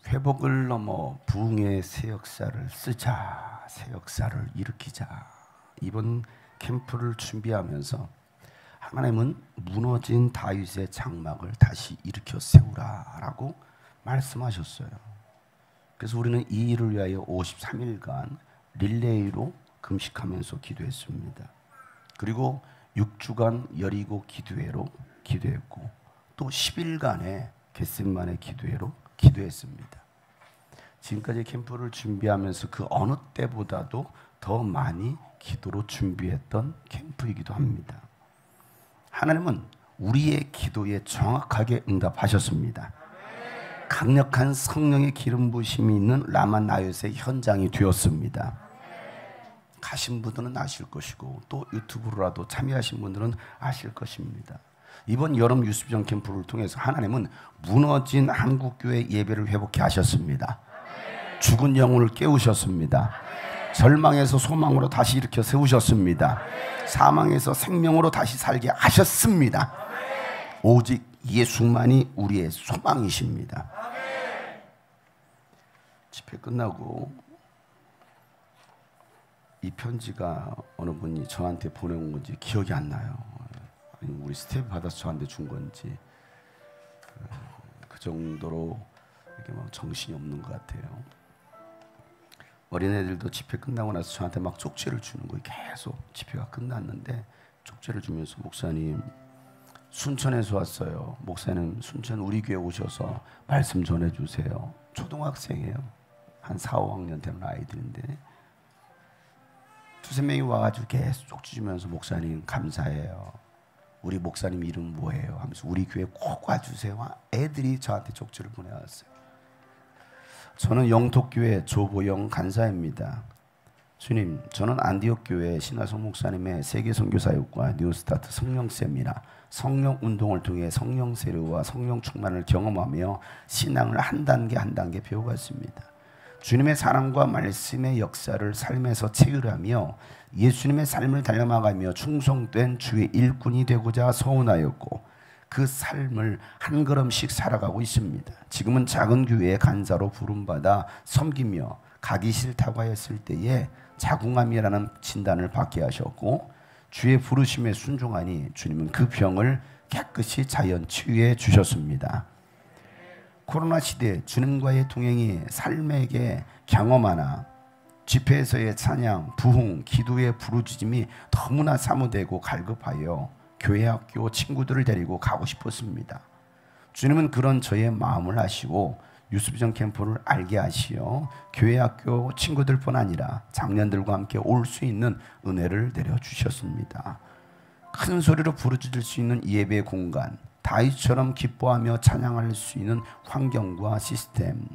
회복을 넘어 부흥의 새 역사를 쓰자, 새 역사를 일으키자. 이번 캠프를 준비하면서 하나님은 무너진 다윗의 장막을 다시 일으켜 세우라라고 말씀하셨어요. 그래서 우리는 이 일을 위하여 53일간 릴레이로 금식하면서 기도했습니다. 그리고 6주간 여리고 기도회로 기도했고 또 10일간의 겟세마네 기도회로 기도했습니다. 지금까지 캠프를 준비하면서 그 어느 때보다도 더 많이 기도로 준비했던 캠프이기도 합니다. 하나님은 우리의 기도에 정확하게 응답하셨습니다. 강력한 성령의 기름 부으심이 있는 라마 나요스의 현장이 되었습니다. 가신 분들은 아실 것이고 또 유튜브로라도 참여하신 분들은 아실 것입니다. 이번 여름 유스비전 캠프를 통해서 하나님은 무너진 한국교회 예배를 회복케 하셨습니다. 죽은 영혼을 깨우셨습니다. 절망에서 소망으로 다시 일으켜 세우셨습니다. 사망에서 생명으로 다시 살게 하셨습니다. 오직 예수만이 우리의 소망이십니다. 집회 끝나고 이 편지가 어느 분이 저한테 보내온 건지 기억이 안 나요. 우리 스텝 받아서 저한테 준 건지 그 정도로 이렇게 막 정신이 없는 것 같아요. 어린애들도 집회 끝나고 나서 저한테 막 쪽지를 주는 거예요. 계속 집회가 끝났는데 쪽지를 주면서 목사님 순천에서 왔어요. 목사님 순천 우리 교회 오셔서 말씀 전해주세요. 초등학생이에요. 한 4, 5학년 되는 아이들인데 두세 명이 와가지고 계속 쪽지 주면서 목사님 감사해요. 우리 목사님 이름 뭐예요? 하면서 우리 교회 꼭 와주세요. 애들이 저한테 쪽지를 보내왔어요. 저는 영톡교회 조보영 간사입니다. 주님, 저는 안디옥교회 신하성 목사님의 세계선교사역과 뉴스타트 성령세미나 성령운동을 통해 성령세례와 성령충만을 경험하며 신앙을 한 단계 한 단계 배워갔습니다. 주님의 사랑과 말씀의 역사를 삶에서 체휼하며 예수님의 삶을 닮아가며 충성된 주의 일꾼이 되고자 서운하였고 그 삶을 한 걸음씩 살아가고 있습니다. 지금은 작은 교회의 간사로 부름받아 섬기며 가기 싫다고 하였을 때에 자궁암이라는 진단을 받게 하셨고 주의 부르심에 순종하니 주님은 그 병을 깨끗이 자연 치유해 주셨습니다. 코로나 시대에 주님과의 동행이 삶에게 경험하나 집회에서의 찬양, 부흥, 기도의 부르짖음이 너무나 사모되고 갈급하여 교회 학교 친구들을 데리고 가고 싶었습니다. 주님은 그런 저의 마음을 아시고 유스비전 캠프를 알게 하시어 교회 학교 친구들뿐 아니라 장년들과 함께 올 수 있는 은혜를 내려주셨습니다. 큰 소리로 부르짖을 수 있는 예배 공간, 다윗처럼 기뻐하며 찬양할 수 있는 환경과 시스템,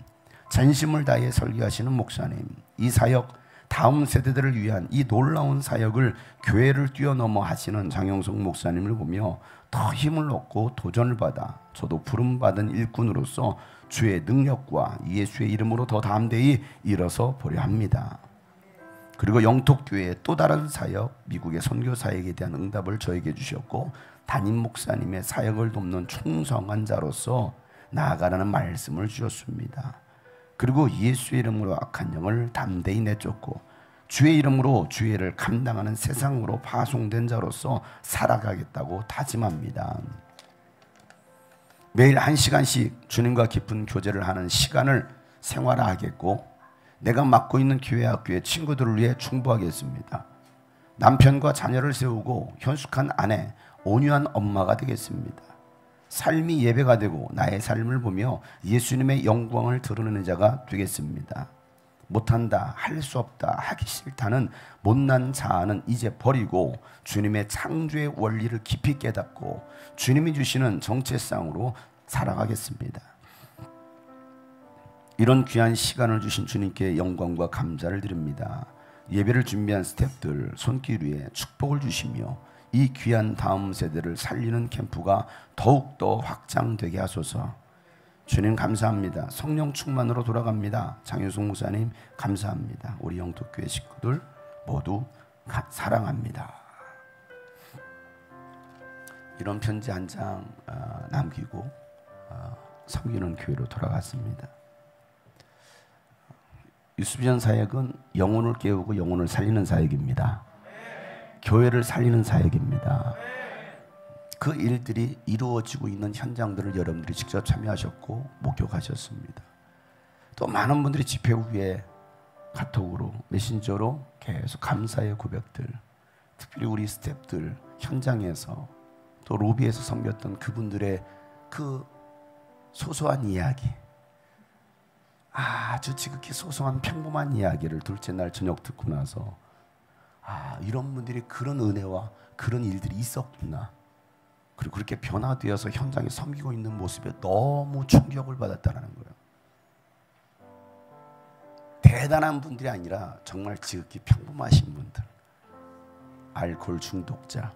전심을 다해 설교하시는 목사님, 이 사역, 다음 세대들을 위한 이 놀라운 사역을 교회를 뛰어넘어 하시는 장영석 목사님을 보며 더 힘을 얻고 도전을 받아 저도 부름받은 일꾼으로서 주의 능력과 예수의 이름으로 더 담대히 일어서 보려 합니다. 그리고 영톡교회의 또 다른 사역, 미국의 선교 사역에 대한 응답을 저에게 주셨고 담임 목사님의 사역을 돕는 충성한 자로서 나아가라는 말씀을 주셨습니다. 그리고 예수의 이름으로 악한 영을 담대히 내쫓고 주의 이름으로 주의를 감당하는 세상으로 파송된 자로서 살아가겠다고 다짐합니다. 매일 1시간씩 주님과 깊은 교제를 하는 시간을 생활화하겠고 내가 맡고 있는 교회 학교의 친구들을 위해 충고하겠습니다. 남편과 자녀를 세우고 현숙한 아내, 온유한 엄마가 되겠습니다. 삶이 예배가 되고 나의 삶을 보며 예수님의 영광을 드러내는 자가 되겠습니다. 못한다, 할 수 없다, 하기 싫다는 못난 자아는 이제 버리고 주님의 창조의 원리를 깊이 깨닫고 주님이 주시는 정체성으로 살아가겠습니다. 이런 귀한 시간을 주신 주님께 영광과 감사를 드립니다. 예배를 준비한 스태프들 손길 위에 축복을 주시며 이 귀한 다음 세대를 살리는 캠프가 더욱더 확장되게 하소서. 주님 감사합니다. 성령 충만으로 돌아갑니다. 장효성 목사님 감사합니다. 우리 영톡교회 식구들 모두 사랑합니다. 이런 편지 한 장 남기고 섬기는 교회로 돌아갔습니다. 유스비전 사역은 영혼을 깨우고 영혼을 살리는 사역입니다. 교회를 살리는 사역입니다. 그 일들이 이루어지고 있는 현장들을 여러분들이 직접 참여하셨고 목격하셨습니다. 또 많은 분들이 집회 후에 카톡으로 메신저로 계속 감사의 고백들, 특별히 우리 스태프들 현장에서 또 로비에서 섬겼던 그분들의 그 소소한 이야기, 아주 지극히 소소한 평범한 이야기를 둘째 날 저녁 듣고 나서 이런 분들이 그런 은혜와 그런 일들이 있었구나, 그리고 그렇게 변화되어서 현장에 섬기고 있는 모습에 너무 충격을 받았다는 거예요. 대단한 분들이 아니라 정말 지극히 평범하신 분들, 알코올 중독자,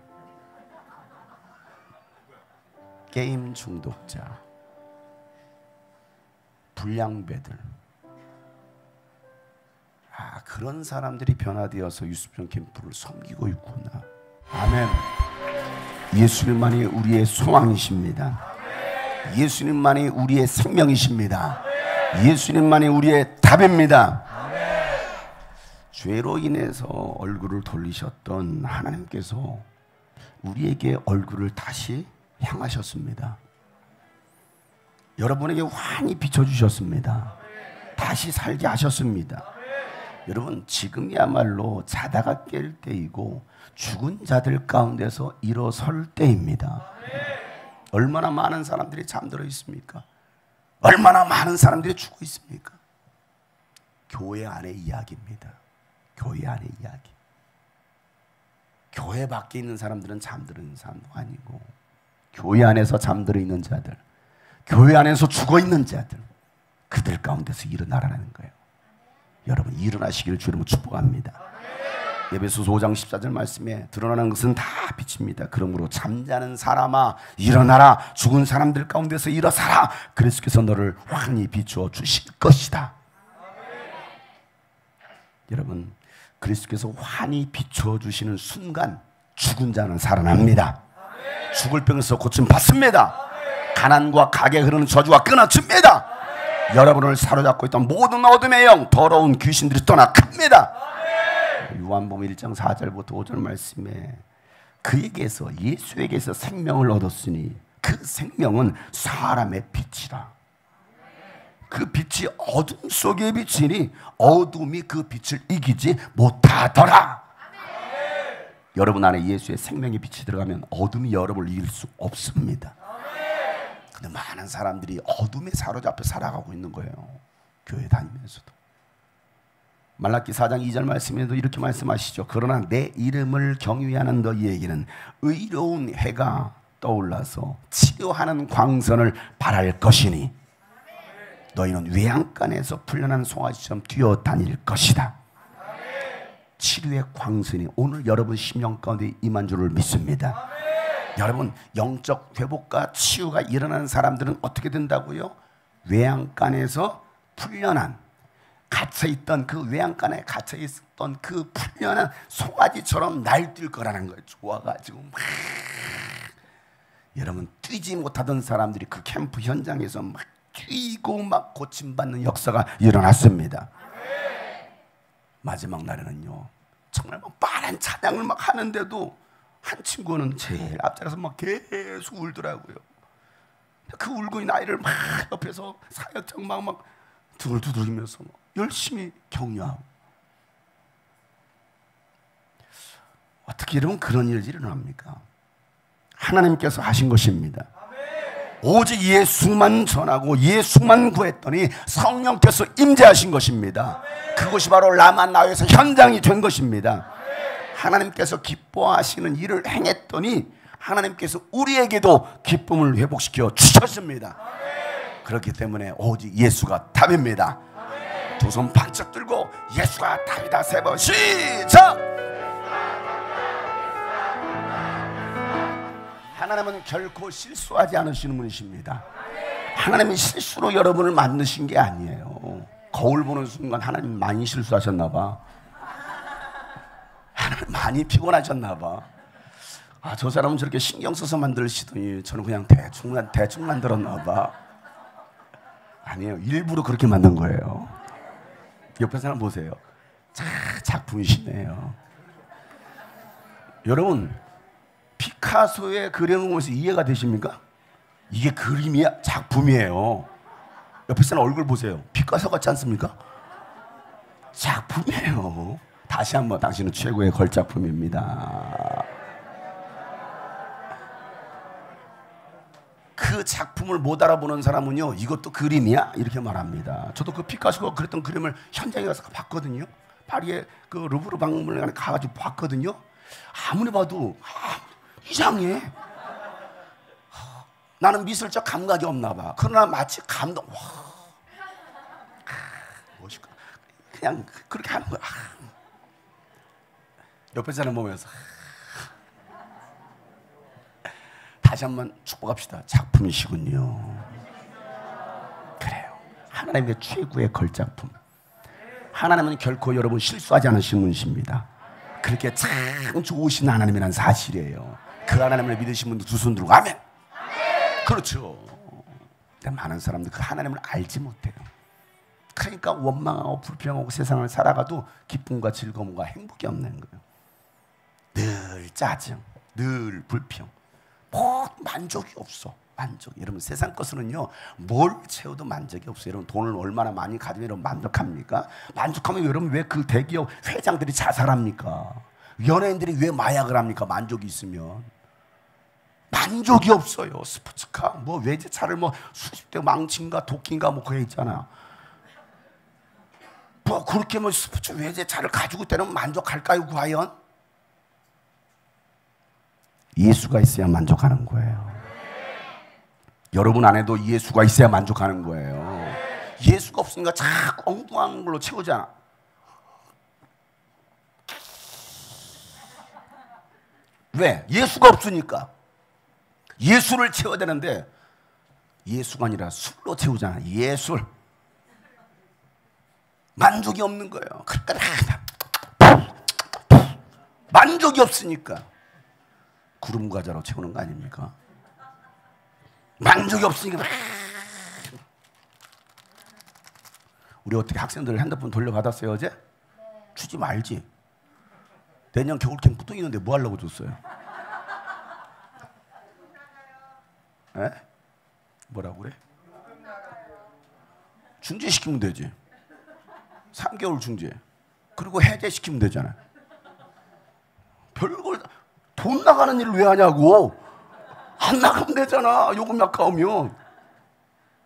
게임 중독자, 불량배들, 그런 사람들이 변화되어서 유스비전 캠프를 섬기고 있구나. 아멘. 예수님만이 우리의 소망이십니다. 예수님만이 우리의 생명이십니다. 예수님만이 우리의 답입니다. 죄로 인해서 얼굴을 돌리셨던 하나님께서 우리에게 얼굴을 다시 향하셨습니다. 여러분에게 환히 비춰주셨습니다. 다시 살게 하셨습니다. 여러분, 지금이야말로 자다가 깰 때이고 죽은 자들 가운데서 일어설 때입니다. 얼마나 많은 사람들이 잠들어 있습니까? 얼마나 많은 사람들이 죽어 있습니까? 교회 안의 이야기입니다. 교회 안의 이야기. 교회 밖에 있는 사람들은 잠들어 있는 사람도 아니고, 교회 안에서 잠들어 있는 자들, 교회 안에서 죽어 있는 자들, 그들 가운데서 일어나라는 거예요. 여러분, 일어나시기를 주님으로 축복합니다. 에베소서 5장 14절 말씀에 드러나는 것은 다 빛입니다. 그러므로 잠자는 사람아 일어나라, 죽은 사람들 가운데서 일어서라, 그리스도께서 너를 환히 비추어 주실 것이다. 여러분, 그리스도께서 환히 비추어 주시는 순간 죽은 자는 살아납니다. 죽을 병에서 고침 받습니다. 가난과 가게 흐르는 저주가 끊어집니다. 여러분을 사로잡고 있던 모든 어둠의 영, 더러운 귀신들이 떠나갑니다. 요한복음 1장 4절부터 5절 말씀에 그에게서, 예수에게서 생명을 얻었으니 그 생명은 사람의 빛이라. 그 빛이 어둠 속에 비치니 어둠이 그 빛을 이기지 못하더라. 여러분 안에 예수의 생명의 빛이 들어가면 어둠이 여러분을 이길 수 없습니다. 근데 많은 사람들이 어둠에 사로잡혀 살아가고 있는 거예요. 교회 다니면서도. 말라기 4장 2절 말씀에도 이렇게 말씀하시죠. 그러나 내 이름을 경외하는 너희에게는 의로운 해가 떠올라서 치료하는 광선을 발할 것이니 너희는 외양간에서 풀려난 송아지처럼 뛰어다닐 것이다. 치료의 광선이 오늘 여러분 심령 가운데 임한 줄을 믿습니다. 여러분, 영적 회복과 치유가 일어나는 사람들은 어떻게 된다고요? 외양간에서 풀려난, 갇혀있던 그 외양간에 갇혀있었던 그 풀려난 송아지처럼 날뛸 거라는 거예요. 좋아가지고 막, 여러분, 뛰지 못하던 사람들이 그 캠프 현장에서 막 뛰고 막 고침받는 역사가 일어났습니다. 마지막 날에는요, 정말 막 빠른 찬양을 막 하는데도 한 친구는 제일 앞자리에서 막 계속 울더라고요. 그 울고 있는 아이를 막 옆에서 사역장 막 두들두들이면서 막 열심히 격려하고. 어떻게 여러분 그런 일이 일어납니까? 하나님께서 하신 것입니다. 오직 예수만 전하고 예수만 구했더니 성령께서 임재하신 것입니다. 그것이 바로 라마나에서 현장이 된 것입니다. 하나님께서 기뻐하시는 일을 행했더니 하나님께서 우리에게도 기쁨을 회복시켜 주셨습니다. 그렇기 때문에 오직 예수가 답입니다. 두 손 반짝 들고 예수가 답이다 세 번 시작! 하나님은 결코 실수하지 않으시는 분이십니다. 하나님은 실수로 여러분을 만드신 게 아니에요. 거울 보는 순간 하나님 많이 실수하셨나 봐. 하나님 많이 피곤하셨나 봐. 저 사람은 저렇게 신경 써서 만들시더니 저는 그냥 대충 만들었나 봐. 아니에요. 일부러 그렇게 만든 거예요. 옆에 사람 보세요. 작품이시네요. 여러분, 피카소의 그림을 보면서 이해가 되십니까? 이게 그림이야? 작품이에요. 옆에 사람 얼굴 보세요. 피카소 같지 않습니까? 작품이에요. 다시 한번 당신은 최고의 걸작품입니다. 그 작품을 못 알아보는 사람은요, 이것도 그림이야? 이렇게 말합니다. 저도 그 피카소가 그랬던 그림을 현장에 가서 봤거든요. 파리의 그 루브르 박물관에 가가지고 봤거든요. 아무리 봐도 이상해. 나는 미술적 감각이 없나 봐. 그러나 마치 감동. 와, 멋있고 그냥 그렇게 하는 거야. 옆에 사람 보면서 다시 한번 축복합시다. 작품이시군요. 그래요. 하나님의 최고의 걸작품. 하나님은 결코 여러분 실수하지 않으신 분이십니다. 그렇게 참 좋으신 하나님이란 사실이에요. 그 하나님을 믿으신 분들 두 손 들고 아멘. 그렇죠. 근데 많은 사람들 그 하나님을 알지 못해요. 그러니까 원망하고 불평하고 세상을 살아가도 기쁨과 즐거움과 행복이 없는 거예요. 늘 짜증, 늘 불평, 만족이 없어. 만족. 여러분 세상 것으로는요 뭘 채워도 만족이 없어요. 여러분 돈을 얼마나 많이 가지면 여러분 만족합니까? 만족하면 여러분 왜 그 대기업 회장들이 자살합니까? 연예인들이 왜 마약을 합니까? 만족이 있으면. 만족이 없어요. 스포츠카, 뭐 외제차를 뭐 수십 대 망친가 도끼인가 뭐 그게 있잖아. 뭐 그렇게 뭐 스포츠 외제차를 가지고 있다면 만족할까요? 과연? 예수가 있어야 만족하는 거예요. 여러분 안에도 예수가 있어야 만족하는 거예요. 예수가 없으니까 자꾸 엉뚱한 걸로 채우잖아. 왜? 예수가 없으니까. 예수를 채워야 되는데 예수가 아니라 술로 채우잖아. 예술. 만족이 없는 거예요. 만족이 없으니까 구름 과자로 채우는 거 아닙니까? 만족이 없으니까. 우리 어떻게 학생들 핸드폰 돌려받았어요 어제? 주지 말지. 내년 겨울 캠프 또 있는데 뭐 하려고 줬어요? 에? 뭐라고 그래? 중지시키면 되지. 3개월 중지. 그리고 해제시키면 되잖아. 별걸 돈 나가는 일을 왜 하냐고. 안 나가면 되잖아. 요금 아까우면.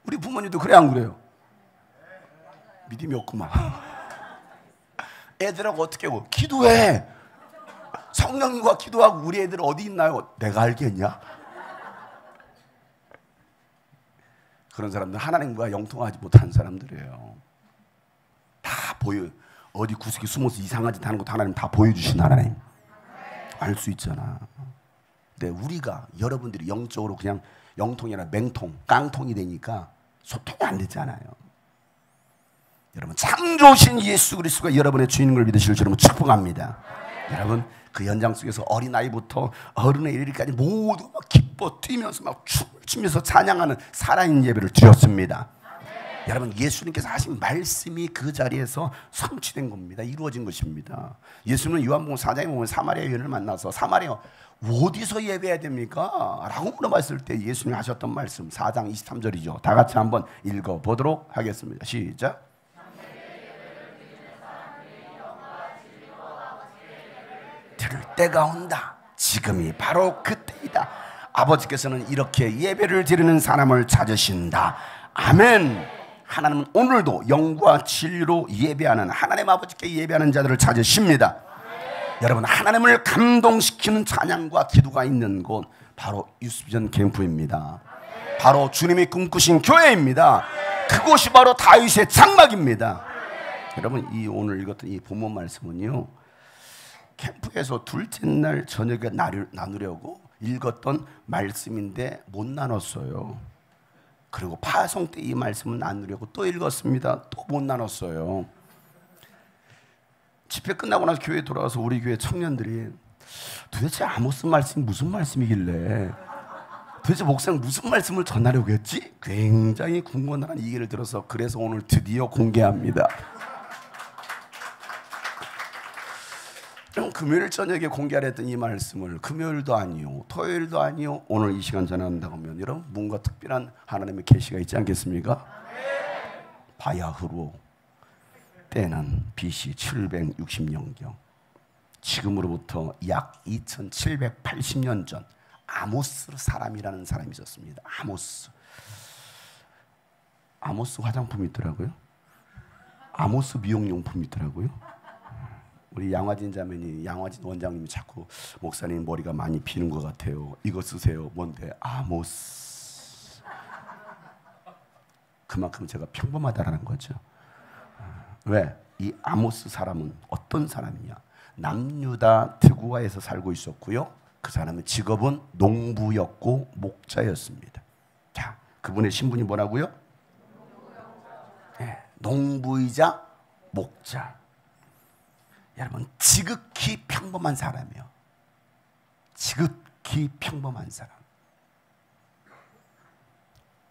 우리 부모님도 그래 안 그래요? 믿음이 없구만. 애들하고 어떻게 하고 기도해. 성령님과 기도하고 우리 애들 어디 있나요? 내가 알겠냐? 그런 사람들 하나님과 영통하지 못한 사람들이에요. 다 보여. 어디 구석에 숨어서 이상한 짓 하는 것도 하나님 다 보여주신 하나님. 알 수 있잖아. 근데 우리가 여러분들이 영적으로 그냥 영통이 아니라 맹통, 깡통이 되니까 소통이 안 되잖아요. 여러분 참 좋으신 예수 그리스도가 여러분의 주인인 걸 믿으실 줄 축복합니다. 여러분 그 연장 속에서 어린아이부터 어른에 이르기까지 모두 막 기뻐 뛰면서 막 춤을 추면서 찬양하는 살아있는 예배를 드렸습니다. 여러분 예수님께서 하신 말씀이 그 자리에서 성취된 겁니다. 이루어진 것입니다. 예수님은 요한복음 4장에 보면 사마리아 여인을 만나서 사마리아 어디서 예배해야 됩니까? 라고 물어봤을 때 예수님이 하셨던 말씀 4장 23절이죠. 다 같이 한번 읽어보도록 하겠습니다. 시작. 들을 때가 온다. 지금이 바로 그때이다. 아버지께서는 이렇게 예배를 드리는 사람을 찾으신다. 아멘. 하나님은 오늘도 영과 진리로 예배하는 하나님 아버지께 예배하는 자들을 찾으십니다. 여러분 하나님을 감동시키는 찬양과 기도가 있는 곳 바로 유스비전 캠프입니다. 바로 주님이 꿈꾸신 교회입니다. 그곳이 바로 다윗의 장막입니다. 여러분 이 오늘 읽었던 이 본문 말씀은요 캠프에서 둘째 날 저녁에 나누려고 읽었던 말씀인데 못 나눴어요. 그리고 파송 때 이 말씀을 나누려고 또 읽었습니다. 또 못 나눴어요. 집회 끝나고 나서 교회에 돌아와서 우리 교회 청년들이 도대체 아모스 말씀이 무슨 말씀이길래 도대체 목사는 무슨 말씀을 전하려고 했지? 굉장히 궁금한 이해를 들어서 그래서 오늘 드디어 공개합니다. 그럼 금요일 저녁에 공개하려 했던 이 말씀을 금요일도 아니요, 토요일도 아니요, 오늘 이 시간 전한다고 하면 여러분 뭔가 특별한 하나님의 계시가 있지 않겠습니까? 바야흐로 때는 BC 760년경, 지금으로부터 약 2780년 전 아모스 사람이라는 사람이 있었습니다. 아모스 화장품이 있더라고요. 아모스 미용용품이 있더라고요. 우리 양화진 자매니, 양화진 원장님이 자꾸 목사님 머리가 많이 비는 것 같아요. 이거 쓰세요. 뭔데? 아모스. 그만큼 제가 평범하다라는 거죠. 왜? 이 아모스 사람은 어떤 사람이냐? 남유다 드구아에서 살고 있었고요. 그 사람의 직업은 농부였고 목자였습니다. 자, 그분의 신분이 뭐라고요? 네, 농부이자 목자. 여러분, 지극히 평범한 사람이에요. 지극히 평범한 사람.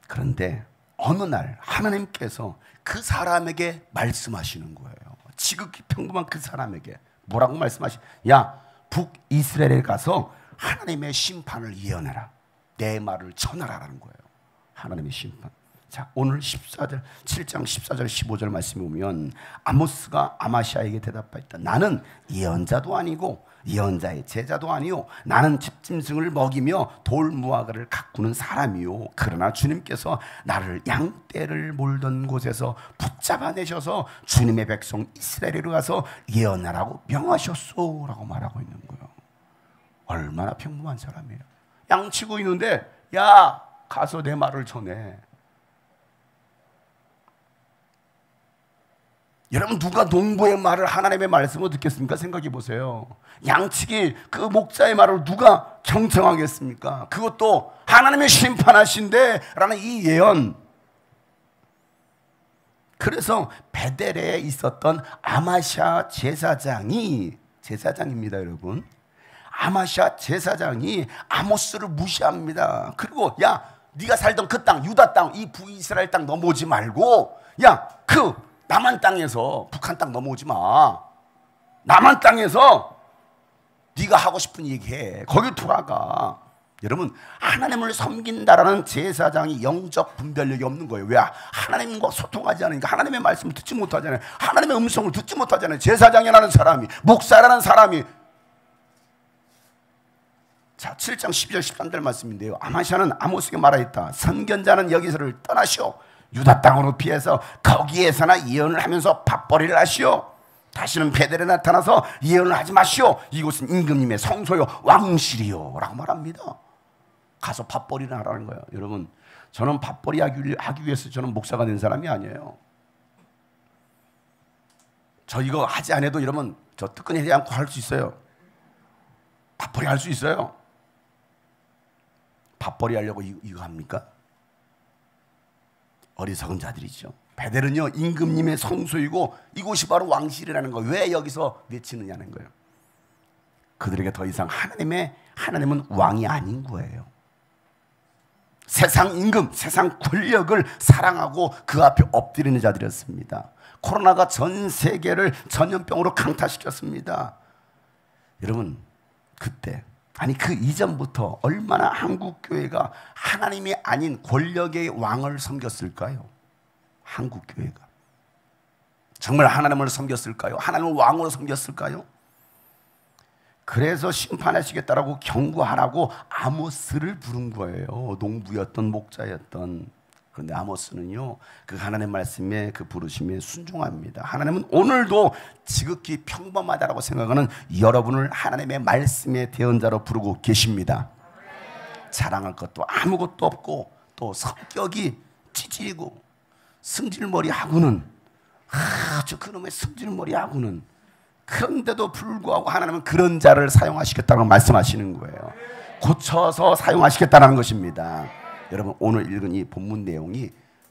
그런데 어느 날 하나님께서 그 사람에게 말씀하시는 거예요. 지극히 평범한 그 사람에게 뭐라고 말씀하시? 야, 북이스라엘에 가서 하나님의 심판을 예언해라. 내 말을 전하라라는 거예요. 하나님의 심판. 자, 오늘 7장 14절 15절 말씀에 보면 아모스가 아마시아에게 대답했다. 나는 예언자도 아니고 예언자의 제자도 아니요, 나는 집짐승을 먹이며 돌무화과를 가꾸는 사람이요, 그러나 주님께서 나를 양떼를 몰던 곳에서 붙잡아내셔서 주님의 백성 이스라엘로 가서 예언하라고 명하셨소 라고 말하고 있는 거예요. 얼마나 평범한 사람이에요. 양치고 있는데 야, 가서 내 말을 전해. 여러분, 누가 농부의 말을, 하나님의 말씀을 듣겠습니까? 생각해 보세요. 양치기 그 목자의 말을 누가 경청하겠습니까? 그것도 하나님의 심판하신대 라는 이 예언. 그래서 베델에 있었던 아마샤 제사장입니다, 여러분. 아마샤 제사장이 아모스를 무시합니다. 그리고 야, 네가 살던 그 땅, 유다 땅, 이 북이스라엘 땅 넘어오지 말고, 야, 그 남한 땅에서, 북한 땅 넘어오지 마. 남한 땅에서 네가 하고 싶은 얘기해. 거기 돌아가. 여러분, 하나님을 섬긴다라는 제사장이 영적 분별력이 없는 거예요. 왜? 하나님과 소통하지 않으니까. 하나님의 말씀을 듣지 못하잖아요. 하나님의 음성을 듣지 못하잖아요. 제사장이라는 사람이, 목사라는 사람이. 자, 7장 12절 13절 말씀인데요. 아마샤는 아모스에게 말하였다. 선견자는 여기서를 떠나시오. 유다 땅으로 피해서 거기에서나 예언을 하면서 밥벌이를 하시오. 다시는 베델에 나타나서 예언을 하지 마시오. 이곳은 임금님의 성소요 왕실이요 라고 말합니다. 가서 밥벌이를 하라는 거예요. 여러분, 저는 밥벌이 하기 위해서 저는 목사가 된 사람이 아니에요. 저 이거 하지 않아도 여러분, 저 뜨끈하지 않고 할 수 있어요. 밥벌이 할 수 있어요. 밥벌이 하려고 이거 합니까? 어리석은 자들이죠. 베델은요, 임금님의 성소이고 이곳이 바로 왕실이라는 거. 왜 여기서 외치느냐는 거예요. 그들에게 더 이상 하나님은 왕이 아닌 거예요. 세상 임금, 세상 권력을 사랑하고 그 앞에 엎드리는 자들이었습니다. 코로나가 전 세계를 전염병으로 강타시켰습니다. 여러분, 그때, 아니 그 이전부터 얼마나 한국 교회가 하나님이 아닌 권력의 왕을 섬겼을까요? 한국 교회가 정말 하나님을 섬겼을까요? 하나님을 왕으로 섬겼을까요? 그래서 심판하시겠다라고 경고하라고 아모스를 부른 거예요. 농부였던 목자였던. 그런데 아모스는요, 그 하나님의 말씀에, 그 부르심에 순종합니다. 하나님은 오늘도 지극히 평범하다라고 생각하는 여러분을 하나님의 말씀의 대언자로 부르고 계십니다. 자랑할 것도 아무것도 없고 또 성격이 찌질이고 승질머리하고는, 저 그놈의 승질머리하고는, 그런데도 불구하고 하나님은 그런 자를 사용하시겠다고 말씀하시는 거예요. 고쳐서 사용하시겠다는 것입니다. 여러분, 오늘 읽은 이 본문 내용이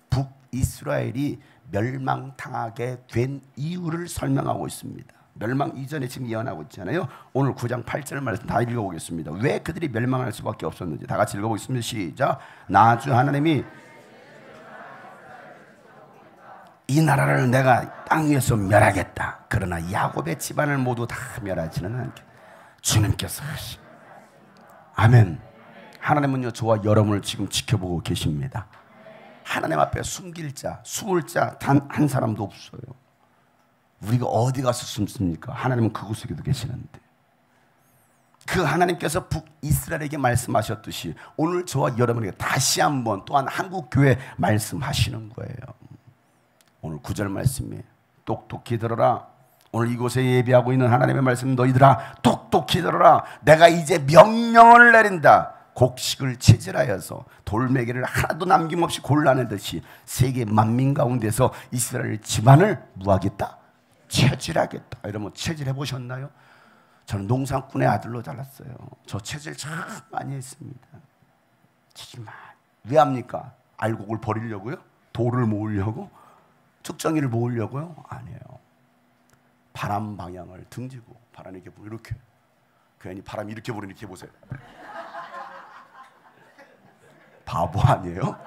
북이스라엘이 멸망당하게 된 이유를 설명하고 있습니다. 멸망 이전에 지금 예언하고 있잖아요. 오늘 9장 8절 말씀 다 읽어보겠습니다. 왜 그들이 멸망할 수밖에 없었는지 다 같이 읽어보겠습니다. 시작. 나 주 하나님이 이 나라를 내가 땅 위에서 멸하겠다. 그러나 야곱의 집안을 모두 다 멸하지는 않겠다. 주님께서 하시. 아멘. 하나님은요 저와 여러분을 지금 지켜보고 계십니다. 하나님 앞에 숨길 자, 숨을 자 단 한 사람도 없어요. 우리가 어디 가서 숨습니까? 하나님은 그곳에도 계시는데. 그 하나님께서 북이스라엘에게 말씀하셨듯이 오늘 저와 여러분에게 다시 한번 또한 한국교회 말씀하시는 거예요. 오늘 9절 말씀이 똑똑히 들어라. 오늘 이곳에 예배하고 있는 하나님의 말씀, 너희들아 똑똑히 들어라. 내가 이제 명령을 내린다. 곡식을 체질하여서 돌메기를 하나도 남김없이 골라내듯이 세계 만민 가운데서 이스라엘 집안을 뭐하겠다? 체질하겠다. 여러분 체질해 보셨나요? 저는 농사꾼의 아들로 자랐어요. 저 체질 참 많이 했습니다. 체질 많이. 왜 합니까? 알곡을 버리려고요? 돌을 모으려고? 측정이를 모으려고요? 아니에요. 바람 방향을 등지고 바람 이렇게 불 이렇게 괜히 바람이 이렇게 불으니 이렇게 보세요. 바보 아니에요?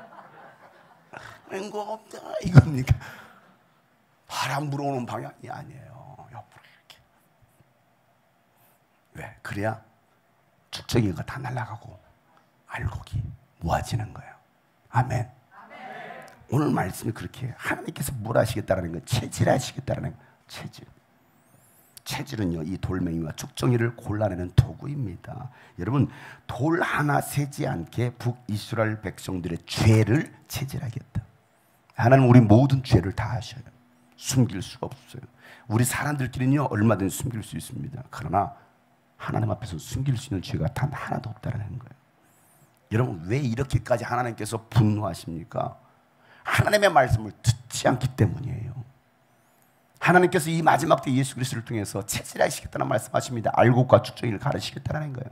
맹고 없다 이겁니까? 바람 불어오는 방향이 아니에요. 옆으로 이렇게. 왜? 그래야 축적이가 다 날아가고 알곡이 모아지는 거예요. 아멘. 오늘 말씀이 그렇게 해요. 하나님께서 뭘 하시겠다라는 거예요? 체질하시겠다라는 거예요. 체질. 체질은요 이 돌멩이와 쭉정이를 골라내는 도구입니다. 여러분 돌 하나 세지 않게 북이스라엘 백성들의 죄를 체질하겠다. 하나님은 우리 모든 죄를 다 아셔요. 숨길 수가 없어요. 우리 사람들끼리는요 얼마든지 숨길 수 있습니다. 그러나 하나님 앞에서 숨길 수 있는 죄가 단 하나도 없다는 거예요. 여러분 왜 이렇게까지 하나님께서 분노하십니까? 하나님의 말씀을 듣지 않기 때문이에요. 하나님께서 이 마지막 때 예수 그리스도를 통해서 체질하시겠다는 말씀하십니다. 알곡과 축정이를 가르치겠다는 거예요.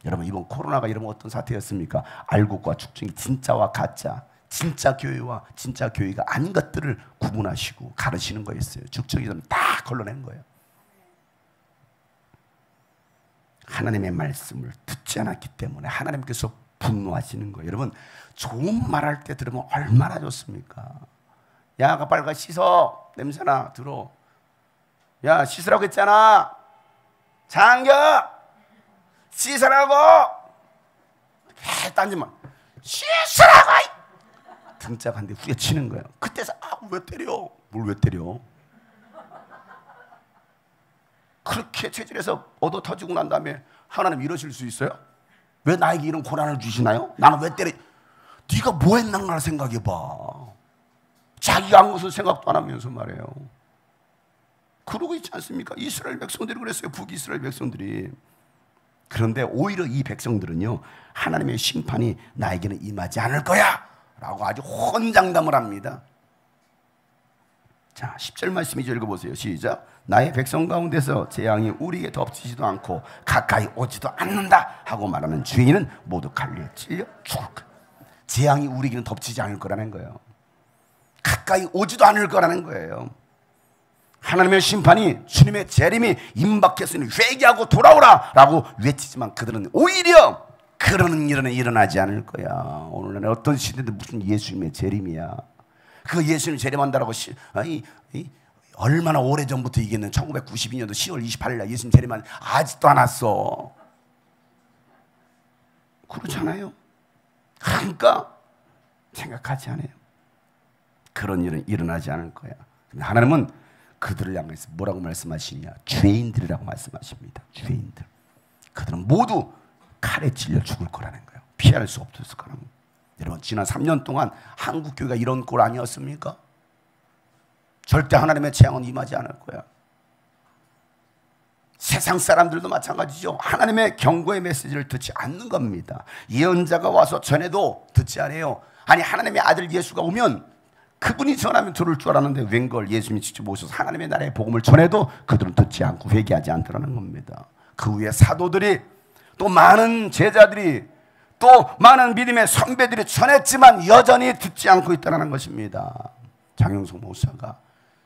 여러분 이번 코로나가 여러분 어떤 사태였습니까? 알곡과 축정이 진짜와 가짜, 진짜 교회와 진짜 교회가 아닌 것들을 구분하시고 가르치는 거였어요. 축정이는 다 걸러낸 거예요. 하나님의 말씀을 듣지 않았기 때문에 하나님께서 분노하시는 거예요. 여러분 좋은 말할 때 들으면 얼마나 좋습니까? 야, 빨리 가 씻어. 냄새나 들어. 야, 씻으라고 했잖아. 장겨. 씻으라고. 딴짓만. 씻으라고. 등짝한데 후려치는 거예요. 그때서 왜 때려? 뭘 왜 때려? 그렇게 체질에서 얻어 터지고 난 다음에 하나님 이러실 수 있어요? 왜 나에게 이런 고난을 주시나요? 나는 왜 때려? 네가 뭐 했나 생각해봐. 자기가 한 것은 생각도 안 하면서 말해요. 그러고 있지 않습니까? 이스라엘 백성들이 그랬어요. 북이스라엘 백성들이. 그런데 오히려 이 백성들은요 하나님의 심판이 나에게는 임하지 않을 거야 라고 아주 혼장담을 합니다. 자 10절 말씀 이제 읽어보세요. 시작. 나의 백성 가운데서 재앙이 우리에게 덮치지도 않고 가까이 오지도 않는다 하고 말하는 죄인은 모두 칼리에 찔려 죽을 거야. 재앙이 우리에게는 덮치지 않을 거라는 거예요. 가까이 오지도 않을 거라는 거예요. 하나님의 심판이 주님의 재림이 임박했으니 회개하고 돌아오라 라고 외치지만 그들은 오히려 그러는 일은 일어나지 않을 거야. 오늘날 어떤 시대인데 무슨 예수님의 재림이야. 그 예수님 재림한다라고 얼마나 오래전부터 얘기했는 1992년도 10월 28일 날 예수님 재림한 아직도 안 왔어. 그렇잖아요. 그러니까 생각하지 않아요. 그런 일은 일어나지 않을 거야. 하나님은 그들을 향해서 뭐라고 말씀하시냐? 죄인들이라고 말씀하십니다. 죄인들. 그들은 모두 칼에 찔려 죽을 거라는 거예요. 피할 수 없을 거라는 거예요. 여러분 지난 3년 동안 한국교회가 이런 꼴 아니었습니까? 절대 하나님의 재앙은 임하지 않을 거야. 세상 사람들도 마찬가지죠. 하나님의 경고의 메시지를 듣지 않는 겁니다. 예언자가 와서 전해도 듣지 않아요. 아니 하나님의 아들 예수가 오면 그분이 전하면 들을 줄 알았는데 웬걸 예수님이 직접 오셔서 하나님의 나라의 복음을 전해도 그들은 듣지 않고 회개하지 않더라는 겁니다. 그 후에 사도들이 또 많은 제자들이 또 많은 믿음의 선배들이 전했지만 여전히 듣지 않고 있다는 것입니다. 장영석 목사가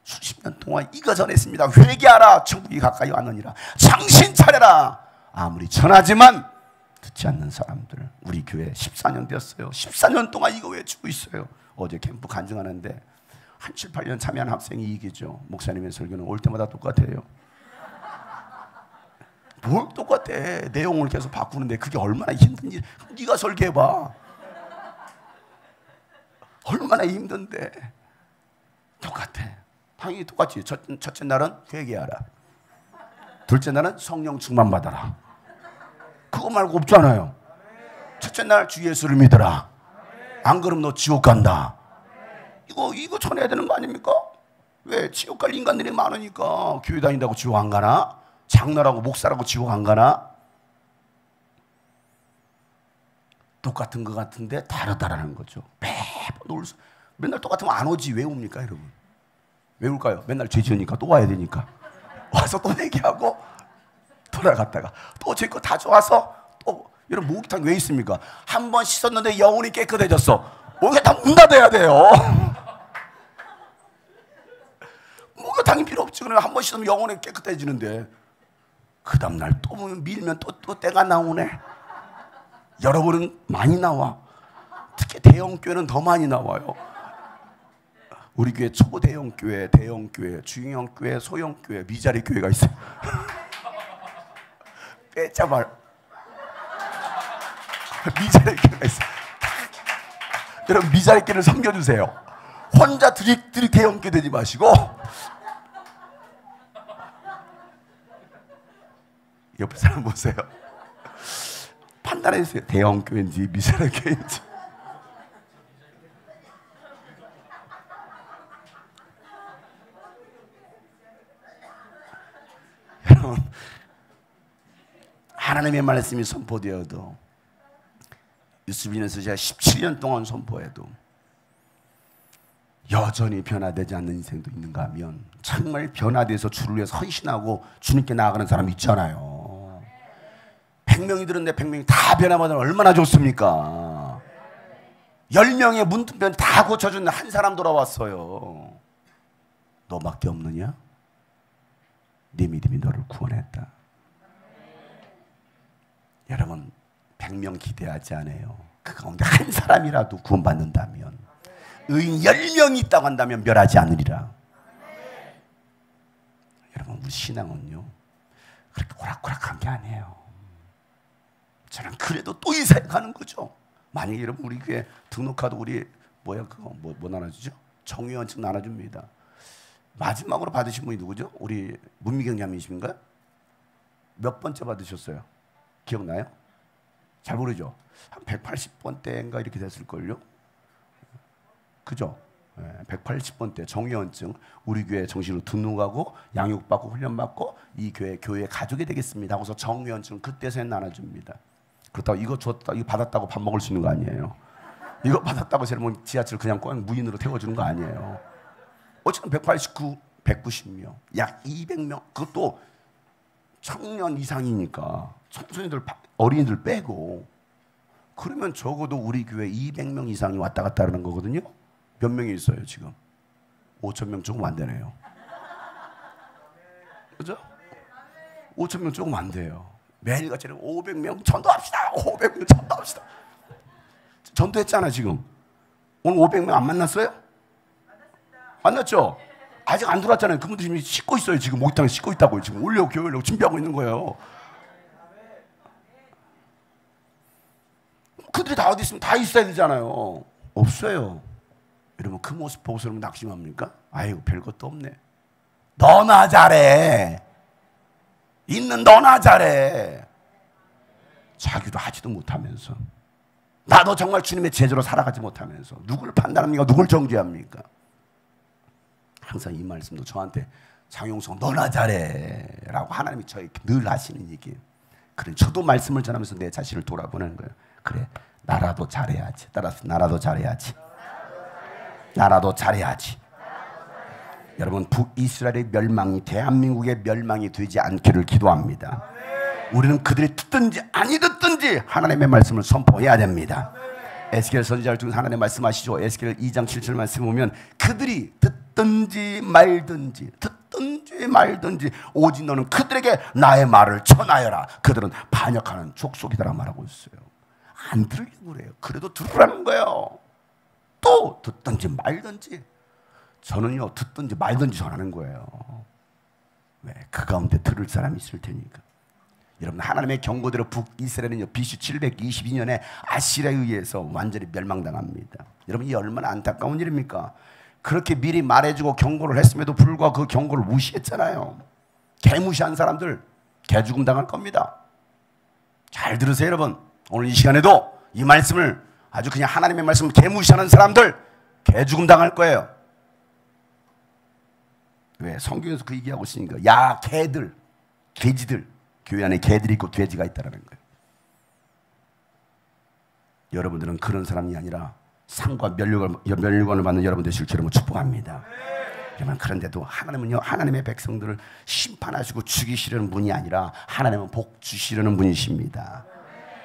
수십 년 동안 이거 전했습니다. 회개하라 천국이 가까이 왔느니라. 정신 차려라. 아무리 전하지만 듣지 않는 사람들. 우리 교회 14년 됐어요. 14년 동안 이거 외치고 있어요. 어제 캠프 간증하는데 한 7, 8년 참여한 학생이 이기죠. 목사님의 설교는 올 때마다 똑같아요. 뭘 똑같아. 내용을 계속 바꾸는데 그게 얼마나 힘든지 네가 설계해봐. 얼마나 힘든데. 똑같아. 당연히 똑같지. 첫째 날은 회개하라. 둘째 날은 성령 충만 받아라. 그거 말고 없잖아요. 첫째 날 주 예수를 믿어라. 안 그러면 너 지옥 간다. 이거 전해야 되는 거 아닙니까? 왜? 지옥 갈 인간들이 많으니까. 교회 다닌다고 지옥 안 가나? 장로라고 목사라고 지옥 안 가나? 똑같은 것 같은데 다르다라는 거죠. 매번 맨날 똑같으면 안 오지. 왜 옵니까, 여러분? 왜 올까요? 맨날 죄 지으니까 또 와야 되니까. 와서 또 얘기하고 돌아갔다가 또 제 거 다 좋아서 또. 여러분, 목욕탕 왜 있습니까? 한 번 씻었는데 영혼이 깨끗해졌어. 목욕탕 문 닫아야 돼요. 목욕탕이 필요 없지. 그러면 한 번 씻으면 영혼이 깨끗해지는데 그 다음날 또 밀면 또 때가 나오네. 여러분은 많이 나와. 특히 대형교회는 더 많이 나와요. 우리 교회 초대형교회, 대형교회, 중형교회, 소형교회, 미자리 교회가 있어요. 빼자말 미자리 교회가 있어요. 여러분, 미자리 교회를 섬겨주세요. 혼자 드릭 대형교회 되지 마시고 옆에 사람 보세요. 판단해주세요. 대형교회인지 미자리 교회인지. 여러분, 하나님의 말씀이 선포되어도 유스빈에서 제가 17년 동안 선포해도 여전히 변화되지 않는 인생도 있는가 하면 정말 변화돼서 주를 위해서 헌신하고 주님께 나아가는 사람 있잖아요. 100명이 들었는데 100명이 다 변화받으면 얼마나 좋습니까? 10명의 문둥병 다 고쳐주는 한 사람 돌아왔어요. 너밖에 없느냐? 네 믿음이 너를 구원했다. 여러분, 100명 기대하지 않아요. 그 가운데 한 사람이라도 구원받는다면, 의인 10명이 있다고 한다면 멸하지 않으리라. 여러분, 우리 신앙은요 그렇게 오락가락한 게 아니에요. 저는 그래도 또 이 생각하는 거죠. 만약에 여러분 우리 교회 등록카드 우리 그거 뭐 나눠주죠? 정의원증 나눠줍니다. 마지막으로 받으신 분이 누구죠? 우리 문미경 자매님이신가요? 몇 번째 받으셨어요? 기억나요? 잘 모르죠? 한 180번대인가 이렇게 됐을걸요? 그죠? 180번대 정의원증 우리 교회 정식으로 등록하고 양육받고 훈련받고 이 교회 가족이 되겠습니다 하고서 정의원증 그때서야 나눠줍니다. 그렇다고 이거 줬다 이거 받았다고 밥 먹을 수 있는 거 아니에요. 이거 받았다고 여러분 지하철 그냥 꼭 무인으로 태워주는 거 아니에요. 어쨌든 189, 190명, 약 200명, 그것도 청년 이상이니까 청소년들, 어린이들 빼고 그러면 적어도 우리 교회 200명 이상이 왔다 갔다 하는 거거든요. 몇 명이 있어요 지금? 5,000명 조금 안 되네요. 그죠? 5,000명 조금 안 돼요. 매일같이 500명 전도합시다. 500명 전도합시다. 전도했잖아 지금. 오늘 500명 안 만났어요? 만났죠? 아직 안 들어왔잖아요. 그분들 지금 씻고 있어요. 지금 목욕탕에 씻고 있다고요. 지금 오려고 교회 오려고 준비하고 있는 거예요. 그들이 다 어디 있으면 다 있어야 되잖아요. 없어요. 여러분 그 모습 보고서 여러분 낙심합니까? 아이고 별것도 없네. 너나 잘해. 있는 너나 잘해. 자기도 하지도 못하면서 나도 정말 주님의 제자로 살아가지 못하면서 누굴 판단합니까? 누굴 정죄합니까? 항상 이 말씀도 저한테 장용성 너나 잘해 라고 하나님이 저에게 늘 하시는 얘기예요. 그래 저도 말씀을 전하면서 내 자신을 돌아보는 거예요. 그래 나라도 잘해야지. 따라서 나라도 잘해야지. 나라도 잘해야지. 여러분 북이스라엘의 멸망이 대한민국의 멸망이 되지 않기를 기도합니다. 우리는 그들이 듣든지 아니 듣든지 하나님의 말씀을 선포해야 됩니다. 에스겔 선지자를 통해서 하나님 말씀하시죠. 에스겔 2장 7절 말씀 보면 그들이 듣든지 말든지 오직 너는 그들에게 나의 말을 전하여라. 그들은 반역하는 족속이다라 말하고 있어요. 안 들으려고 그래요. 그래도 들으라는 거예요. 또 듣든지 말든지 저는요 듣든지 말든지 전하는 거예요. 왜? 그 가운데 들을 사람이 있을 테니까. 여러분, 하나님의 경고대로 북이스라엘은요 BC 722년에 아시리아에 의해서 완전히 멸망당합니다. 여러분, 이 얼마나 안타까운 일입니까? 그렇게 미리 말해주고 경고를 했음에도 불구하고 그 경고를 무시했잖아요. 개무시한 사람들 개죽음 당할 겁니다. 잘 들으세요 여러분. 오늘 이 시간에도 이 말씀을 아주 그냥 하나님의 말씀을 개무시하는 사람들 개죽음 당할 거예요. 왜? 성경에서 그 얘기하고 있으니까. 야 개들, 돼지들. 교회 안에 개들이 있고 돼지가 있다는 거예요. 여러분들은 그런 사람이 아니라 상과 멸류관을 받는 여러분 되실 줄 축복합니다. 여러분, 그런데도 하나님은요 하나님의 백성들을 심판하시고 죽이시려는 분이 아니라 하나님은 복 주시려는 분이십니다.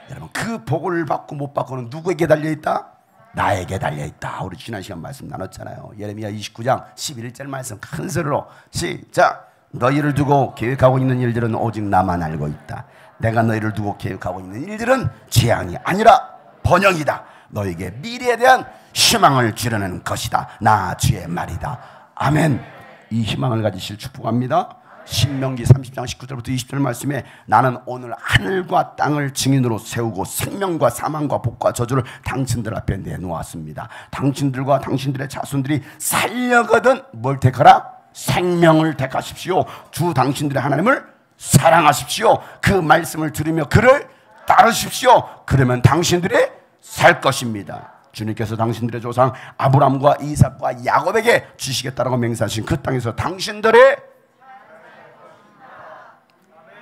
여러분, 그 복을 받고 못 받고는 누구에게 달려있다? 나에게 달려있다. 우리 지난 시간 말씀 나눴잖아요. 예레미야 29장 11절 말씀 큰 소리로 시작. 너희를 두고 계획하고 있는 일들은 오직 나만 알고 있다. 내가 너희를 두고 계획하고 있는 일들은 재앙이 아니라 번영이다. 너에게 미래에 대한 희망을 주려는 것이다. 나 주의 말이다. 아멘. 이 희망을 가지실 축복합니다. 신명기 30장 19절부터 20절 말씀에 나는 오늘 하늘과 땅을 증인으로 세우고 생명과 사망과 복과 저주를 당신들 앞에 내놓았습니다. 당신들과 당신들의 자손들이 살려거든 뭘 택하라? 생명을 택하십시오. 주 당신들의 하나님을 사랑하십시오. 그 말씀을 들으며 그를 따르십시오. 그러면 당신들이 살 것입니다. 주님께서 당신들의 조상 아브라함과 이삭과 야곱에게 주시겠다라고 맹세하신 그 땅에서 당신들의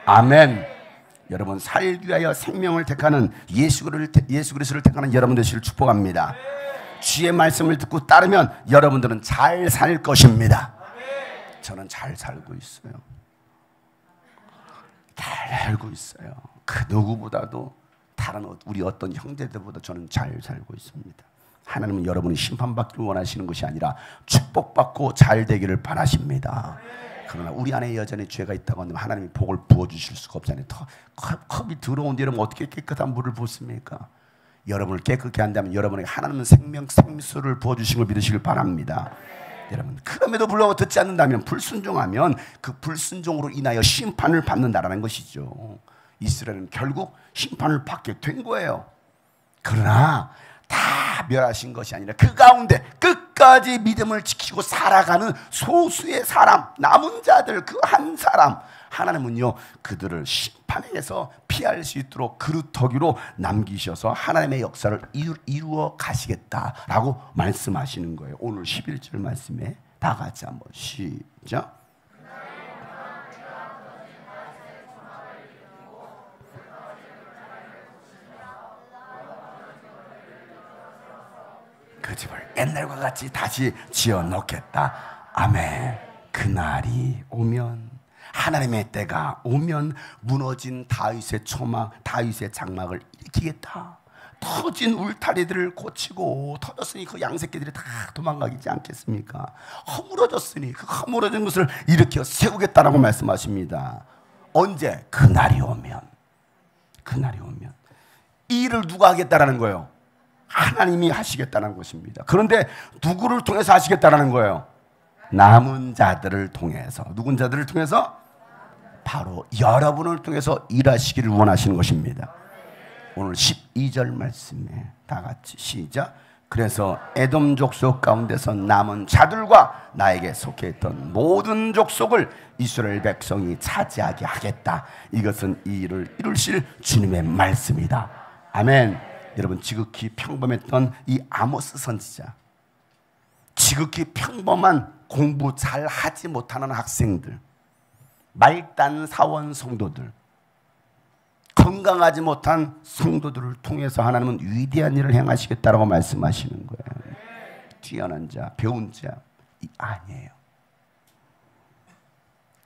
아멘. 여러분, 살기 위하여 생명을 택하는 예수 그리스도를 택하는 여러분 되시길 축복합니다. 주의 말씀을 듣고 따르면 여러분들은 잘 살 것입니다. 저는 잘 살고 있어요. 잘 살고 있어요. 그 누구보다도 다른 우리 어떤 형제들보다 저는 잘 살고 있습니다. 하나님은 여러분이 심판받기를 원하시는 것이 아니라 축복받고 잘 되기를 바라십니다. 그러나 우리 안에 여전히 죄가 있다고 하면 하나님이 복을 부어주실 수가 없잖아요. 컵이 더러운데 여러분 어떻게 깨끗한 물을 붓습니까? 여러분을 깨끗게 한다면 여러분에게 하나님은 생수를 부어주신 걸 믿으시길 바랍니다. 여러분, 그럼에도 불구하고 듣지 않는다면, 불순종하면 그 불순종으로 인하여 심판을 받는다라는 것이죠. 이스라엘은 결국 심판을 받게 된 거예요. 그러나 다 멸하신 것이 아니라 그 가운데 끝까지 믿음을 지키고 살아가는 소수의 사람, 남은 자들, 그 한 사람, 하나님은요 그들을 심판에서 피할 수 있도록 그루터기로 남기셔서 하나님의 역사를 이루어 가시겠다라고 말씀하시는 거예요. 오늘 11절 말씀에 다 같이 한번 시작. 그 집을 옛날과 같이 다시 지어 놓겠다. 아멘. 그날이 오면, 하나님의 때가 오면 무너진 다윗의 초막, 다윗의 장막을 일으키겠다. 터진 울타리들을 고치고, 터졌으니 그 양새끼들이 다 도망가겠지 않겠습니까? 허물어졌으니 그 허물어진 것을 일으켜 세우겠다라고 말씀하십니다. 언제? 그날이 오면. 그날이 오면. 이 일을 누가 하겠다라는 거예요? 하나님이 하시겠다는 것입니다. 그런데 누구를 통해서 하시겠다는 거예요? 남은 자들을 통해서. 누군 자들을 통해서? 바로 여러분을 통해서 일하시기를 원하시는 것입니다. 오늘 12절 말씀에 다 같이 시작. 그래서 에돔 족속 가운데서 남은 자들과 나에게 속해 있던 모든 족속을 이스라엘 백성이 차지하게 하겠다. 이것은 이 일을 이루실 주님의 말씀이다. 아멘. 여러분, 지극히 평범했던 이 아모스 선지자, 지극히 평범한 공부 잘 하지 못하는 학생들, 말단 사원 성도들, 건강하지 못한 성도들을 통해서 하나님은 위대한 일을 행하시겠다라고 말씀하시는 거예요. 뛰어난 자, 배운 자 아니에요.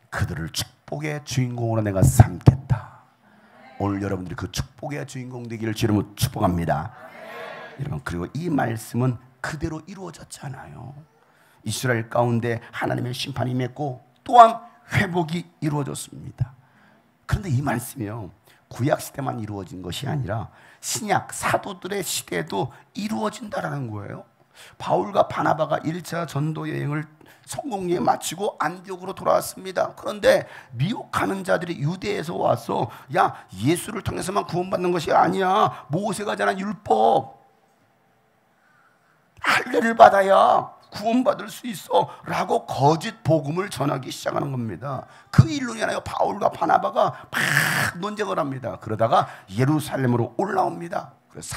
그들을 축복의 주인공으로 내가 삼겠다. 오늘 여러분들이 그 축복의 주인공 되기를 주님으로 축복합니다. 여러분, 그리고 이 말씀은 그대로 이루어졌잖아요. 이스라엘 가운데 하나님의 심판이 맺고 또한 회복이 이루어졌습니다. 그런데 이 말씀이요, 구약 시대만 이루어진 것이 아니라 신약 사도들의 시대에도 이루어진다라는 거예요. 바울과 바나바가 1차 전도 여행을 성공리에 마치고 안디옥으로 돌아왔습니다. 그런데 미혹하는 자들이 유대에서 와서 야, 예수를 통해서만 구원받는 것이 아니야. 모세가 전한 율법 할례를 받아야 구원받을 수 있어 라고 거짓 복음을 전하기 시작하는 겁니다. 그 일로 인하여 바울과 바나바가 막 논쟁을 합니다. 그러다가 예루살렘으로 올라옵니다. 그래서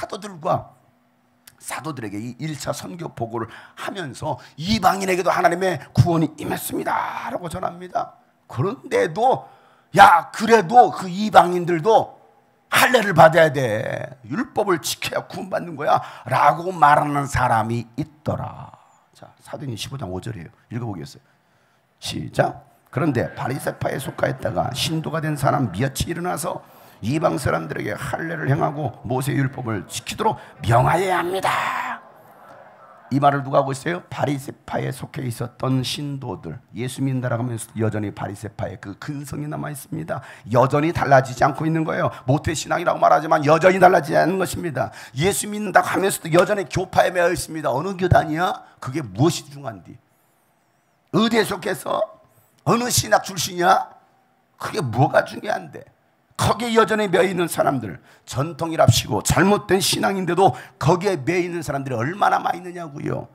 사도들에게 이 1차 선교 보고를 하면서 이방인에게도 하나님의 구원이 임했습니다 라고 전합니다. 그런데도 야, 그래도 그 이방인들도 할례를 받아야 돼, 율법을 지켜야 구원받는 거야 라고 말하는 사람이 있더라. 자, 사도행전 15장 5절이에요. 읽어보겠어요. 시작. 그런데 바리새파에 속하였다가 신도가 된 사람 몇이 일어나서 이방 사람들에게 할례를 행하고 모세 율법을 지키도록 명하여야 합니다. 이 말을 누가 하고 있어요? 바리새파에 속해 있었던 신도들. 예수 믿는다라고 하면서 여전히 바리새파의 그 근성이 남아 있습니다. 여전히 달라지지 않고 있는 거예요. 모태신앙이라고 말하지만 여전히 달라지지 않는 것입니다. 예수 믿는다고 하면서도 여전히 교파에 매여 있습니다. 어느 교단이야? 그게 무엇이 중요한디? 어디에 속해서? 어느 신학 출신이야? 그게 뭐가 중요한데? 거기에 여전히 매여있는 사람들, 전통이랍시고 잘못된 신앙인데도 거기에 매여있는 사람들이 얼마나 많이 있느냐고요.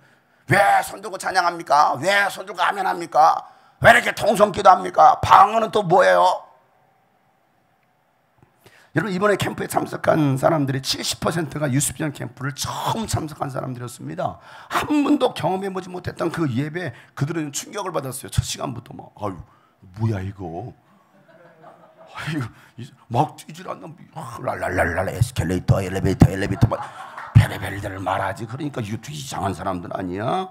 왜 손들고 찬양합니까? 왜 손들고 아멘합니까? 왜 이렇게 통성기도 합니까? 방언은 또 뭐예요? 여러분, 이번에 캠프에 참석한 사람들이 70%가 유스비전 캠프를 처음 참석한 사람들이었습니다. 한 번도 경험해보지 못했던 그 예배, 그들은 충격을 받았어요. 첫 시간부터 막 아유 뭐야 이거, 아유 막 뛰질 않나, 랄랄랄랄 에스컬레이터 엘리베이터 막 별의별들을 말하지. 그러니까 이상한 사람들 아니야?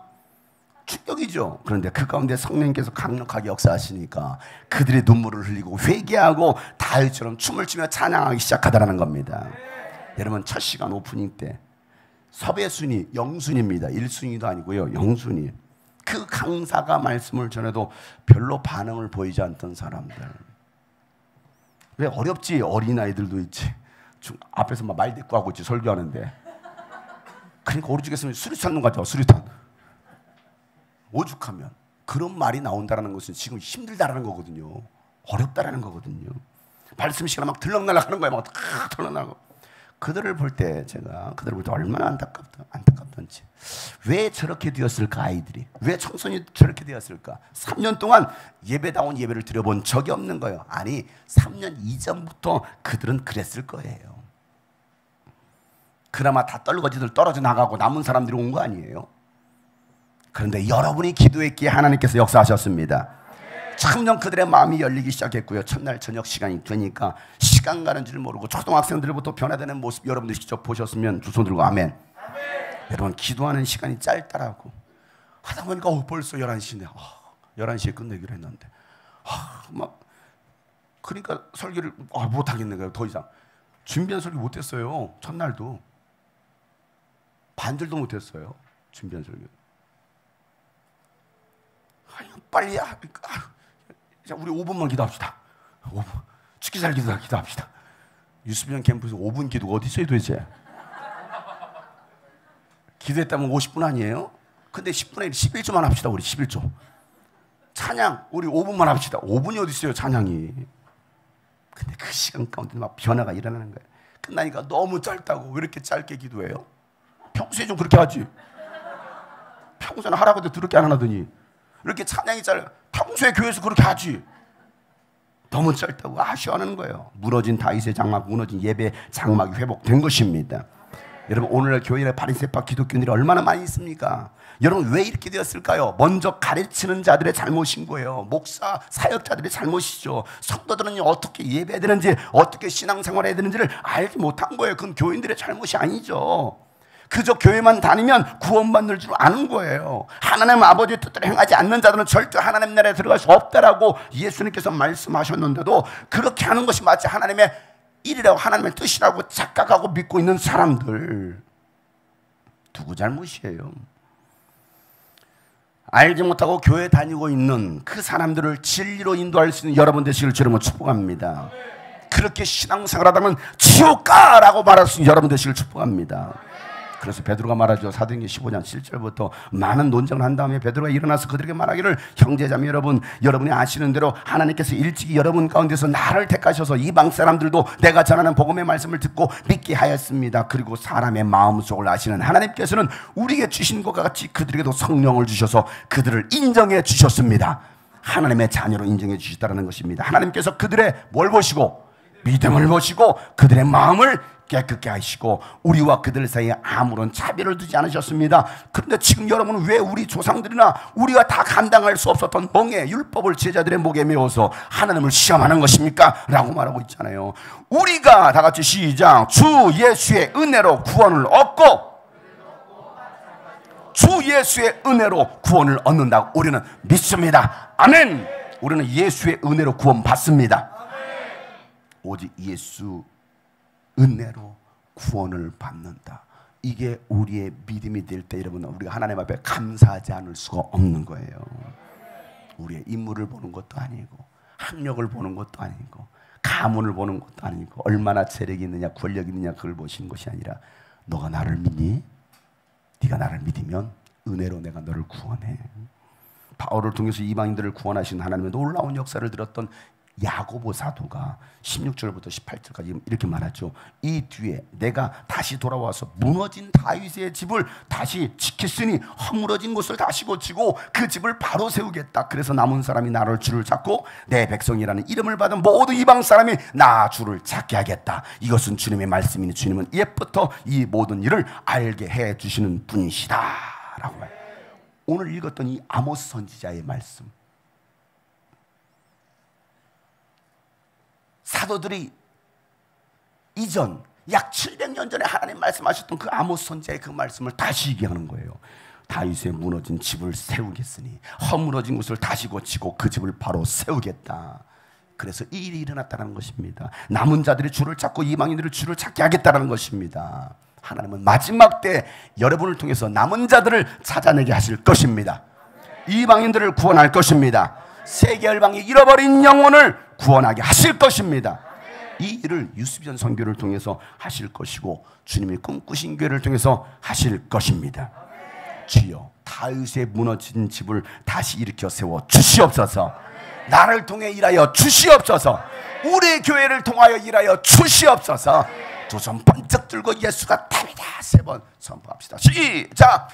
충격이죠. 그런데 그 가운데 성령께서 강력하게 역사하시니까 그들의 눈물을 흘리고 회개하고 다윗처럼 춤을 추며 찬양하기 시작하더라는 겁니다. 여러분, 첫 시간 오프닝 때 섭외순위 영순입니다. 1순위도 아니고요, 영순위. 그 강사가 말씀을 전해도 별로 반응을 보이지 않던 사람들. 왜 어렵지? 어린아이들도 있지. 앞에서 막 말 대꾸 하고 있지, 설교하는데. 그러니까 오죽했으면 수류탄 놈 같죠, 수류탄. 오죽하면 그런 말이 나온다는 것은 지금 힘들다라는 거거든요. 어렵다라는 거거든요. 말씀 시간에 막 들락날락 하는 거예요. 막 들락날락. 그들을 볼 때 제가 그들을 볼 때 얼마나 안타깝던지. 왜 저렇게 되었을까? 아이들이 왜 청소년이 저렇게 되었을까? 3년 동안 예배다운 예배를 드려본 적이 없는 거예요. 아니, 3년 이전부터 그들은 그랬을 거예요. 그나마 다 떨거지들 떨어져 나가고 남은 사람들이 온 거 아니에요? 그런데 여러분이 기도했기에 하나님께서 역사하셨습니다. 점점 그들의 마음이 열리기 시작했고요. 첫날 저녁 시간이 되니까 시간 가는 줄 모르고 초등학생들부터 변화되는 모습 여러분들 직접 보셨으면 두 손 들고 아멘. 여러분, 기도하는 시간이 짧다라고 하다 보니까 벌써 11시네. 11시에 끝내기로 했는데 막 그러니까 설교를 못하겠는 거예요. 더 이상 준비한 설교 못했어요. 첫날도 반절도 못했어요. 준비한 설교. 빨리 우리 5분만 기도합시다. 5분. 죽기 살기 기도합시다. 유스비전 캠프에서 5분 기도가 어디 있어요 도대체? 기도했다면 50분 아니에요? 근데 10분에 11조만 합시다. 우리 11조. 찬양 우리 5분만 합시다. 5분이 어디 있어요 찬양이. 근데 그 시간 가운데 막 변화가 일어나는 거예요. 끝나니까 너무 짧다고. 왜 이렇게 짧게 기도해요? 평소에 좀 그렇게 하지. 평소에는 하라고 해도 그렇게 안 하더니 이렇게 찬양이 짧아. 평소에 교회에서 그렇게 하지. 너무 짧다고 아쉬워하는 거예요. 무너진 다윗의 장막, 무너진 예배 장막이 회복된 것입니다. 여러분, 오늘날 교회에 바리새파 기독교인들이 얼마나 많이 있습니까? 여러분, 왜 이렇게 되었을까요? 먼저 가르치는 자들의 잘못인 거예요. 목사, 사역자들의 잘못이죠. 성도들은 어떻게 예배해야 되는지, 어떻게 신앙생활해야 되는지를 알지 못한 거예요. 그건 교인들의 잘못이 아니죠. 그저 교회만 다니면 구원받는 줄 아는 거예요. 하나님 아버지의 뜻대로 행하지 않는 자들은 절대 하나님 나라에 들어갈 수 없다라고 예수님께서 말씀하셨는데도 그렇게 하는 것이 마치 하나님의 일이라고, 하나님의 뜻이라고 착각하고 믿고 있는 사람들, 누구 잘못이에요? 알지 못하고 교회 다니고 있는 그 사람들을 진리로 인도할 수 있는 여러분 되시길 주님으로 축복합니다. 그렇게 신앙생활하다면 지옥 가라고 말할 수 있는 여러분 되시길 축복합니다. 그래서 베드로가 말하죠. 사도행전 15장 7절부터 많은 논쟁을 한 다음에 베드로가 일어나서 그들에게 말하기를, 형제자매 여러분, 여러분이 아시는 대로 하나님께서 일찍이 여러분 가운데서 나를 택하셔서 이방 사람들도 내가 전하는 복음의 말씀을 듣고 믿게 하였습니다. 그리고 사람의 마음속을 아시는 하나님께서는 우리에게 주신 것과 같이 그들에게도 성령을 주셔서 그들을 인정해 주셨습니다. 하나님의 자녀로 인정해 주셨다는 것입니다. 하나님께서 그들의 뭘 보시고? 믿음을 보시고 그들의 마음을 깨끗게 하시고 우리와 그들 사이에 아무런 차별을 두지 않으셨습니다. 그런데 지금 여러분은 왜 우리 조상들이나 우리가 다 감당할 수 없었던 멍에 율법을 제자들의 목에 메워서 하나님을 시험하는 것입니까? 라고 말하고 있잖아요. 우리가 다 같이 시작. 주 예수의 은혜로 구원을 얻고, 주 예수의 은혜로 구원을 얻는다고 우리는 믿습니다. 아멘. 우리는 예수의 은혜로 구원 받습니다. 오직 예수 은혜로 구원을 받는다. 이게 우리의 믿음이 될 때 여러분, 우리가 하나님 앞에 감사하지 않을 수가 없는 거예요. 우리의 인물을 보는 것도 아니고 학력을 보는 것도 아니고 가문을 보는 것도 아니고 얼마나 재력이 있느냐 권력이 있느냐 그걸 보시는 것이 아니라, 너가 나를 믿니? 네가 나를 믿으면 은혜로 내가 너를 구원해. 바울을 통해서 이방인들을 구원하신 하나님의 놀라운 역사를 들었던 야고보 사도가 16절부터 18절까지 이렇게 말하죠. 이 뒤에 내가 다시 돌아와서 무너진 다윗의 집을 다시 지켰으니 허물어진 곳을 다시 고치고 그 집을 바로 세우겠다. 그래서 남은 사람이 나를 주를 찾고 내 백성이라는 이름을 받은 모든 이방 사람이 나 주를 찾게 하겠다. 이것은 주님의 말씀이니 주님은 옛부터 이 모든 일을 알게 해주시는 분이시다 라고 말해요. 오늘 읽었던 이 아모스 선지자의 말씀, 사도들이 이전 약 700년 전에 하나님 말씀하셨던 그 아모스 선지자의 그 말씀을 다시 얘기하는 거예요. 다윗의 무너진 집을 세우겠으니 허물어진 곳을 다시 고치고 그 집을 바로 세우겠다. 그래서 이 일이 일어났다는 것입니다. 남은 자들이 주를 찾고 이방인들이 주를 찾게 하겠다는 것입니다. 하나님은 마지막 때 여러분을 통해서 남은 자들을 찾아내게 하실 것입니다. 이방인들을 구원할 것입니다. 세계 열방이 잃어버린 영혼을 구원하게 하실 것입니다. 이 일을 유스비전 선교를 통해서 하실 것이고 주님이 꿈꾸신 교회를 통해서 하실 것입니다. 주여, 다윗의 무너진 집을 다시 일으켜 세워 주시옵소서. 나를 통해 일하여 주시옵소서. 우리 교회를 통하여 일하여 주시옵소서. 두 손 번쩍 들고 예수가 답이다 3번 선포합시다. 시작.